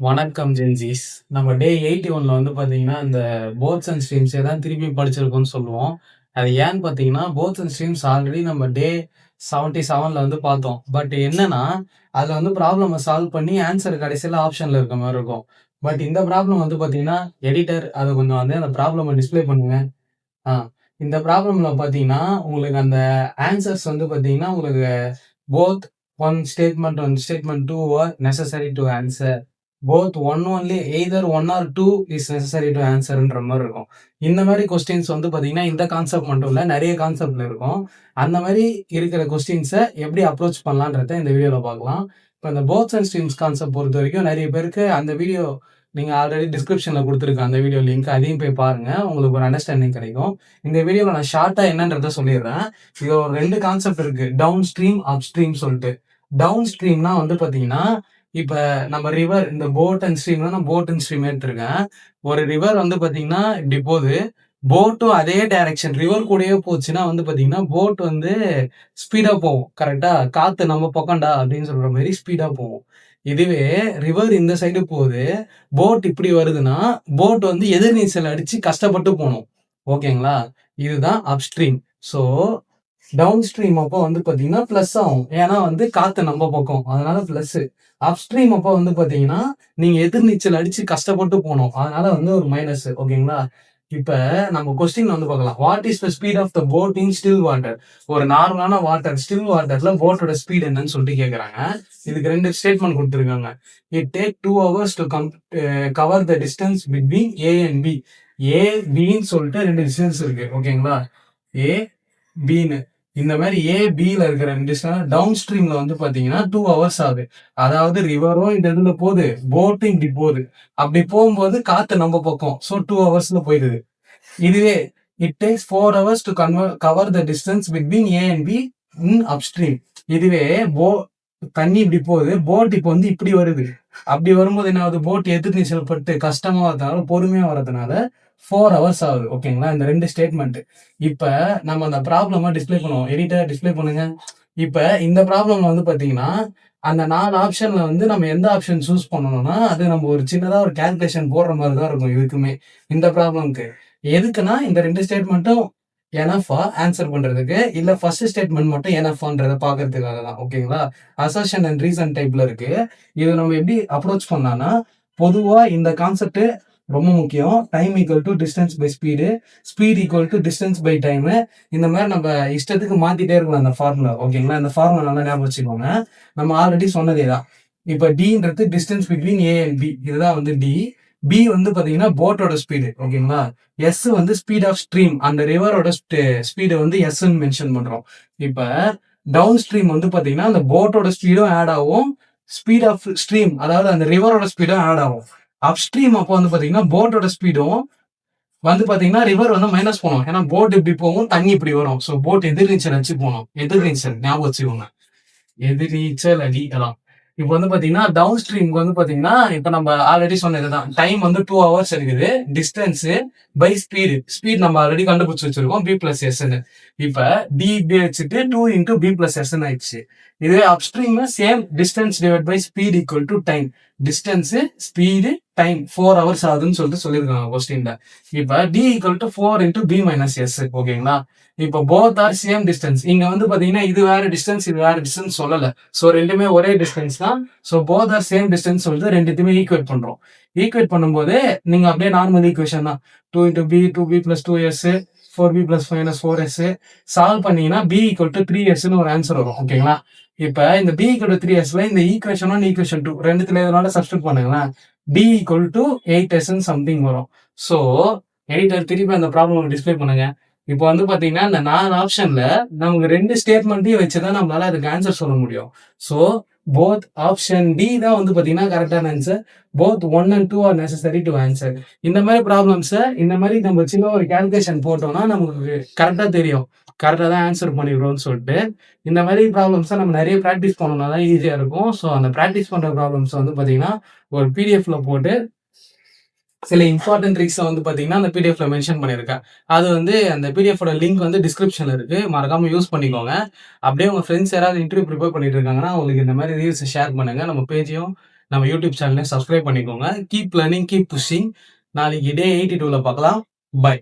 வணக்கம் ஜென்ஸீஸ். நம்ம டே 81ல வந்து பார்த்தீங்கன்னா, இந்த போத்ஸ் அண்ட் ஸ்ட்ரீம்ஸே தான் திருப்பி படிச்சிருக்கோம்னு சொல்லுவோம். அது ஏன்னு பார்த்தீங்கன்னா, போத்ஸ் அண்ட் ஸ்ட்ரீம்ஸ் ஆல்ரெடி நம்ம டே 77ல வந்து பார்த்தோம். பட் என்னன்னா, அதுல வந்து ப்ராப்ளம சால்வ் பண்ணி ஆன்ஸர் கடைசில ஆப்ஷன்ல இருக்க மாரி இருக்கும். பட் இந்த ப்ராப்ளம் வந்து பார்த்தீங்கன்னா, எடிட்டர் அத கொஞ்சம் வந்து அந்த ப்ராப்ளம டிஸ்ப்ளே பண்ணுங்க. ஆ இந்த ப்ராப்ளம்ல பார்த்தீங்கன்னா, உங்களுக்கு அந்த ஆன்ஸர்ஸ் வந்து பார்த்தீங்கன்னா, உங்களுக்கு both 1 statement, 1 statement 2 are necessary to answer. Both 1 only either 1 or 2 is necessary to ஆன்ஸர்ன்ற மாரி இருக்கும். இந்த மாரி கொஸ்டின்ஸ் வந்து பார்த்தீங்கன்னா, இந்த கான்செப்ட் மட்டும் இல்ல, நெறைய கான்செப்ட்ல இருக்கும். அந்த மாரி இருக்கிற கொஸ்டின்ஸ எப்படி அப்ரோச் பண்ணலான்றத இந்த வீடியோல பார்க்கலாம். இப்ப இந்த போத்ஸ் அண்ட் ஸ்ட்ரீம்ஸ் கான்செப்ட் பொறுத்தவரைக்கும் நெறைய பேருக்கு அந்த வீடியோ நீங்க ஆல்ரெடி டிஸ்கிரிப்ஷன்ல குடுத்துருக்கேன் அந்த வீடியோ லிங்க். அதையும் போய் பாருங்க. உங்களுக்கு ஒரு அண்டர்ஸ்டாண்டிங் கிடைக்கும். இந்த வீடியோல நான் ஷார்ட்டா என்னன்றத சொல்லிர்றேன். இதுல ஒரு 2 கான்செப்ட் இருக்கு. டவுன் ஸ்ட்ரீம், அப் ஸ்ட்ரீம் சொல்ட்டு. டவுன் ஸ்ட்ரீம்னா வந்து பார்த்தீங்கன்னா, இப்ப நம்ம ரிவர் இந்த போட் அண்ட் ஸ்ட்ரீம்னா நான் போட் அண்ட் ஸ்ட்ரீம் எடுத்திருக்கேன். ஒரு ரிவர் வந்து பார்த்தீங்கன்னா, இப்படி போது. போட்டும் அதே டைரக்ஷன் ரிவர் கூடயே போச்சுன்னா வந்து பார்த்தீங்கன்னா, போட் வந்து ஸ்பீடா போகும். கரெக்ட்டா? "காத்து நம்ம பக்கம்டா" அப்படின்னு சொல்ற மாரி ஸ்பீடா போகும். இதுவே ரிவர் இந்த சைடு போது, போட் இப்படி வருதுன்னா, போட் வந்து எதிர்நீச்சல் அடிச்சு கஷ்டப்பட்டு போணும். ஓகேங்களா? இதுதான் அப்ஸ்ட்ரீம். ஸோ, டவுன் ஸ்ட்ரீம் அப்போ வந்து பார்த்தீங்கன்னா, பிளஸ் ஆகும். ஏன்னா வந்து காத்து நம்ம பக்கம். அதனால பிளஸ்ஸு. அப்ஸ்ட்ரீம் அப்போ வந்து பார்த்தீங்கன்னா, நீங்க எதிர்நீச்சல் அடிச்சு கஷ்டப்பட்டு போணும். அதனால வந்து ஒரு மைனஸு. ஓகேங்களா? இப்ப நம்ம கொஸ்டின் வந்து பார்க்கலாம். What is the speed of the boat in still water? ஒரு நார்மலான வாட்டர், ஸ்டில் வாட்டர்ல போட்டோட ஸ்பீட் என்னன்னு சொல்லிட்டு கேட்கறாங்க. இதுக்கு 2 ஸ்டேட்மெண்ட் குடுத்துருக்காங்க. It take 2 hours to cover the distance between A and B. A, பின்னு சொல்லிட்டு 2 டிஸ்டன்ஸ் இருக்கு. ஓகேங்களா? ஏ, பின்னு. இந்த மாரி ஏ, பில இருக்கிற 2 டிஸ்டன்ஸ் டவுன் ஸ்ட்ரீம்ல வந்து பார்த்தீங்கன்னா 2 ஹவர்ஸ் ஆகுது. அதாவது ரிவரும் இந்த இதுல போது, போட்டும் இப்படி போது. அப்படி போம்போது காத்து நம்ம பக்கம். ஸோ 2 ஹவர்ஸ்ல போயிடுது. இதுவே it takes 4 hours to cover the distance between A and B in upstream. இதுவே போ தண்ணி இப்படி போகுது. போட் இப்போ வந்து இப்படி வருது. அப்படி வரும்போது என்ன ஆகுது? போட் எதிர்நீச்சல் பட்டு கஷ்டமா வரதுனால, பொறுமையா வரதுனால 4 ஹவர்ஸ் ஆகுது. ஓகேங்களா? இந்த 2 ஸ்டேட்மெண்ட். இப்ப நம்ம அந்த ப்ராப்ளம டிஸ்ப்ளே பண்ணுவோம். எடிட்டர் டிஸ்ப்ளே பண்ணுங்க. இப்ப இந்த ப்ராப்ளம்ல வந்து பார்த்தீங்கன்னா, அந்த 4 ஆப்ஷன்ல வந்து நம்ம எந்த ஆப்ஷன் சூஸ் பண்ணணும்னா, அது நம்ம ஒரு சின்னதா ஒரு கால்குலேஷன் போடுற மாரி தான் இருக்கும் இதுக்குமே. இந்த ப்ராப்ளம்க்கு. எதுக்குன்னா, இந்த 2 ஸ்டேட்மெண்ட்டும் எனஃப்பா ஆன்சர் பண்றதுக்கு, இல்ல ஃபர்ஸ்ட் ஸ்டேட்மெண்ட் மட்டும் எனஃப்பான்றத பார்க்கறதுக்காக தான். ஓகேங்களா? அசர்ஷன் அண்ட் ரீசன் டைப்ல இருக்கு. இத நம்ம எப்படி அப்ரோச் பண்ணலாம்னா, பொதுவா இந்த கான்செப்ட் ரொம்ப முக்கியம். Time equal to distance by speed, speed equal to distance by time. இந்த மாரி நம்ம இஷ்டத்துக்கு மாத்திட்டே இருக்கலாம் அந்த ஃபார்முலா. ஓகேங்களா? இந்த ஃபார்முலா நல்லா ஞாபகம் வச்சுக்கோங்க. நம்ம ஆல்ரெடி சொன்னதே தான். இப்ப டீன்றது distance between A and B. இதுதான் வந்து டி. பி வந்து பார்த்தீங்கன்னா, போட்டோட ஸ்பீடு. ஓகேங்களா? எஸ் வந்து ஸ்பீட் ஆஃப் ஸ்ட்ரீம். அந்த ரிவரோட ஸ்பீட வந்து எஸ்ன்னு மென்ஷன் பண்றோம். இப்ப டவுன் ஸ்ட்ரீம் வந்து பார்த்தீங்கன்னா, அந்த போட்டோட ஸ்பீடும் ஆட் ஆகும். ஸ்பீட் ஆஃப் ஸ்ட்ரீம் அதாவது அந்த ரிவரோட ஸ்பீடும் ஆட் ஆகும். அப் ஸ்ட்ரீம் அப்போ வந்து பார்த்தீங்கன்னா, போட்டோட ஸ்பீடும் வந்து பார்த்தீங்கன்னா, ரிவர் வந்து மைனஸ் பண்ணும். ஏன்னா போட் இப்படி போகும், தண்ணி இப்படி வரும். ஸோ போட் எதிர்நீச்சல் அடிச்சு போணும். எதிர்நீச்சல் ஞாபகம் வச்சுக்கோங்க. எதிர்நீச்சல் அடி அதான். இப்ப வந்து பாத்தீங்கன்னா, டவுன் ஸ்ட்ரீம்க்கு வந்து பாத்தீங்கன்னா, இப்ப நம்ம ஆல்ரெடி சொன்னது தான். டைம் வந்து 2 ஹவர்ஸ் இருக்குது. Distance by speed. ஸ்பீட் நம்ம ஆல்ரெடி கண்டுபிடிச்சு வச்சிருக்கோம். பி பிளஸ் எஸ்ன்னு. இப்ப டி இப்படி வச்சுட்டு 2 இன்டூ பி பிளஸ் எஸ்ன்னு ஆயிடுச்சு. இதுவே upstream same distance divide by speed equal to time. Distance, speed, time 4 hours ஆகுதுன்னு சொல்லிட்டு சொல்லியிருக்காங்க கொஸ்டின்ல. இப்ப D equal to 4 into B minus S. ஓகேங்களா? இப்ப போத் ஆர் சேம் டிஸ்டன்ஸ். இங்க வந்து பாத்தீங்கன்னா, இது வேற டிஸ்டன்ஸ், இது வேற டிஸ்டன்ஸ் சொல்லல. ஸோ 2மே ஒரே டிஸ்டன்ஸ் தான். So both are same distance சொல்லிட்டு 2த்தையுமே ஈக்குவேட் பண்றோம். ஈக்குவேட் பண்ணும்போது நீங்க அப்படியே நார்மல் ஈக்குவேஷன் தான். 2 into B, 2b plus 2s, 4b plus minus 4s solve பண்ணீங்கன்னா b ஈக்குவல் டு 3sன்னு ஒரு ஆன்சர் வரும். ஓகேங்களா? இப்ப இந்த b ஈக்குவல் டு 3sல இந்த ஈக்குவேஷன் 1, ஈக்குவேஷன் 2 2த்துல எதனால சப்ஸ்டிட்யூட் பண்ணுங்களேன். d ஈக்குவல் டு 8sன்னு சம்திங் வரும். ஸோ எடிட்டர் திருப்பி அந்த ப்ராப்ளம் டிஸ்ப்ளே பண்ணுங்க. இப்போ வந்து பாத்தீங்கன்னா, இந்த 4 ஆப்ஷன்ல நமக்கு 2 ஸ்டேட்மெண்ட்டையும் வச்சு தான் நம்மளால அதுக்கு ஆன்சர் சொல்ல முடியும். ஸோ போத் ஆப்ஷன் டி தான் வந்து பாத்தீங்கன்னா கரெக்டான answer. Both 1 and 2 are necessary to answer. இந்த மாதிரி ப்ராப்ளம்ஸ இந்த மாதிரி நம்ம சின்ன ஒரு கால்குலேஷன் போட்டோம்னா நமக்கு கரெக்டா தெரியும். கரெக்டா தான் ஆன்சர் பண்ணிருக்கோம்னு சொல்லிட்டு. இந்த மாதிரி ப்ராப்ளம்ஸ நம்ம நிறைய பிராக்டிஸ் பண்ணோம்னா தான் ஈஸியா இருக்கும். ஸோ அந்த பிராக்டிஸ் பண்ற ப்ராப்ளம்ஸ் வந்து பாத்தீங்கன்னா, ஒரு பிடிஎஃப்ல போட்டு சில இம்பார்ட்டன்ட் ட்ரிக்ஸ வந்து பார்த்தீங்கன்னா, அந்த பிடிஎஃப்ல மென்ஷன் பண்ணியிருக்கேன். அது வந்து அந்த பிடிஎஃபோட லிங்க் வந்து டிஸ்கிரிப்ஷன்ல இருக்கு. மறக்காம யூஸ் பண்ணிக்கோங்க. அப்படியே உங்க ஃப்ரெண்ட்ஸ் யாராவது இன்டர்வியூ ப்ரிப்பேர் பண்ணிட்டு இருக்காங்கன்னா, அவங்களுக்கு இந்த மாரி ரீல்ஸ ஷேர் பண்ணுங்க. நம்ம பேஜையும் நம்ம யூடியூப் சேனலையும் சப்ஸ்கிரைப் பண்ணிக்கோங்க. Keep learning, keep pushing. நாளைக்கு டே 82ல பார்க்கலாம். பை.